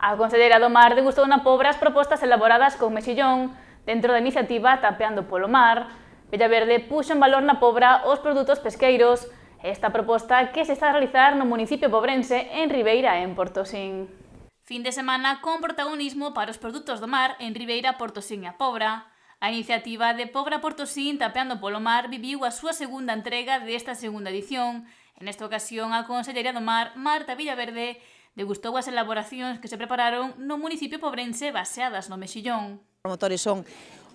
A conselleira do Mar degustou na Pobra as propostas elaboradas con mexillón dentro da iniciativa Tapeando polo Mar. Villaverde puxo en valor na Pobra os produtos pesqueiros. Esta proposta que se está a realizar no municipio pobrense en Ribeira, en Portosín. Fin de semana con protagonismo para os produtos do mar en Ribeira, Portosín e a Pobra. A iniciativa de Pobra Portosín Tapeando polo Mar viviu a súa segunda entrega desta segunda edición. En esta ocasión, a conselleira do Mar, Marta Villaverde, degustou as elaboracións que se prepararon no municipio pobrense baseadas no mexillón. Os promotores son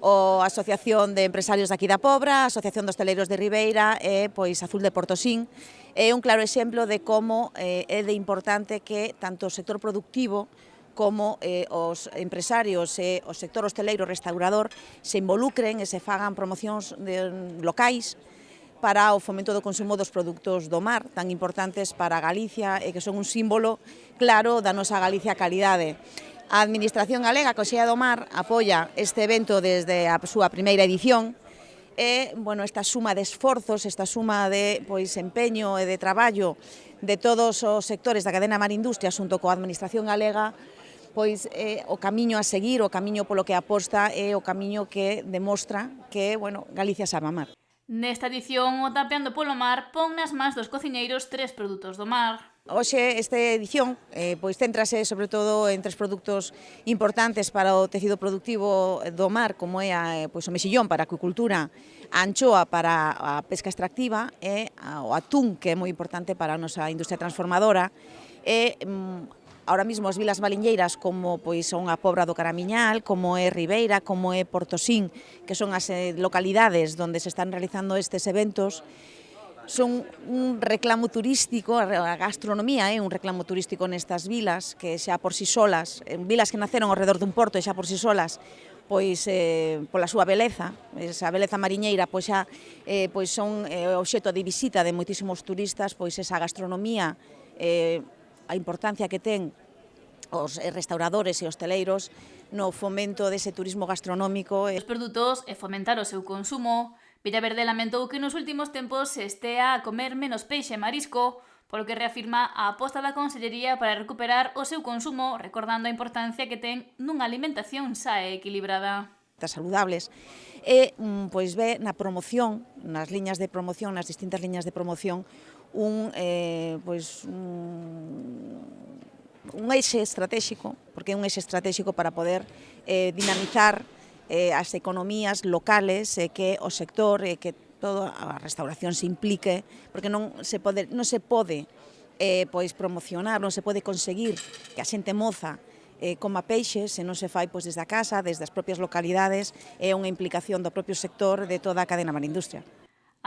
a Asociación de Empresarios de aquí da Pobra, a Asociación dos Teleiros de Ribeira e pois Azul de Portosín. É un claro exemplo de como é de importante que tanto o sector productivo como os empresarios e o sector hosteleiro restaurador se involucren e se fagan promocións locais para o fomento do consumo dos produtos do mar, tan importantes para Galicia e que son un símbolo claro da nosa Galicia calidade. A Administración galega, a Consellería do Mar, apoia este evento desde a súa primeira edición e, esta suma de esforzos, esta suma de empeño e de traballo de todos os sectores da cadena Mar Industria xunto coa Administración galega, o camiño a seguir, o camiño polo que aposta é o camiño que demostra que, Galicia sabe amar. Nesta edición, o Tapeando polo Mar pon nas mans dos cociñeiros 3 produtos do mar. Hoxe, esta edición, céntrase sobre todo en 3 produtos importantes para o tecido productivo do mar, como é o mexillón para a acuicultura, a anchoa para a pesca extractiva e o atún, que é moi importante para a nosa industria transformadora. Ahora mesmo as vilas baliñeiras como son a Pobra do Caramiñal, como é Ribeira, como é Portosín, que son as localidades onde se están realizando estes eventos, son un reclamo turístico, a gastronomía é un reclamo turístico nestas vilas, que xa por si solas, vilas que naceron ao redor dun porto e xa por si solas, pola súa beleza, esa beleza mariñeira, xa son obxecto de visita de moitísimos turistas, esa gastronomía, a importancia que ten os restauradores e hosteleiros no fomento dese turismo gastronómico. Os produtos e fomentar o seu consumo. Villaverde lamentou que nos últimos tempos se estea a comer menos peixe e marisco, polo que reafirma a aposta da Consellería para recuperar o seu consumo, recordando a importancia que ten nunha alimentación sa e equilibrada. Saludables e ve na promoción, nas liñas de promoción, nas distintas liñas de promoción, un eixe estratégico, porque é un eixe estratégico para poder dinamizar as economías locales e que o sector e que toda a restauración se implique, porque non se pode promocionar, non se pode conseguir que a xente moza coma peixes se non se fai desde a casa, desde as propias localidades, é unha implicación do propio sector de toda a cadena Mar Industria.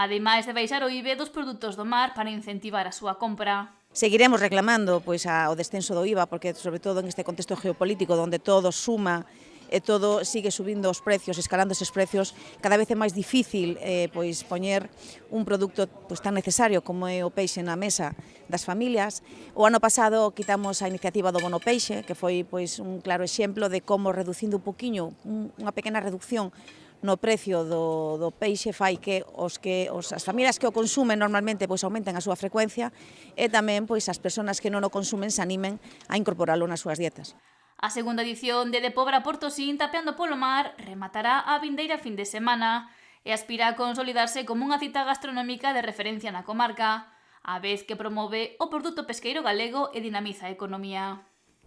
Ademais de baixar o IVA dos produtos do mar para incentivar a súa compra. Seguiremos reclamando o descenso do IVA, porque sobre todo en este contexto geopolítico onde todo suma e todo sigue subindo os precios, escalando eses precios, cada vez é máis difícil poñer un produto tan necesario como é o peixe na mesa das familias. O ano pasado quitamos a iniciativa do bono peixe, que foi un claro exemplo de como reducindo un poquinho, unha pequena reducción no precio do peixe fai que as familias que o consumen normalmente aumenten a súa frecuencia e tamén as persoas que non o consumen se animen a incorporalo nas súas dietas. A segunda edición de Pobra Portosín Tapeando polo Mar rematará a vindeira fin de semana e aspira a consolidarse como unha cita gastronómica de referencia na comarca, á vez que promove o produto pesqueiro galego e dinamiza a economía.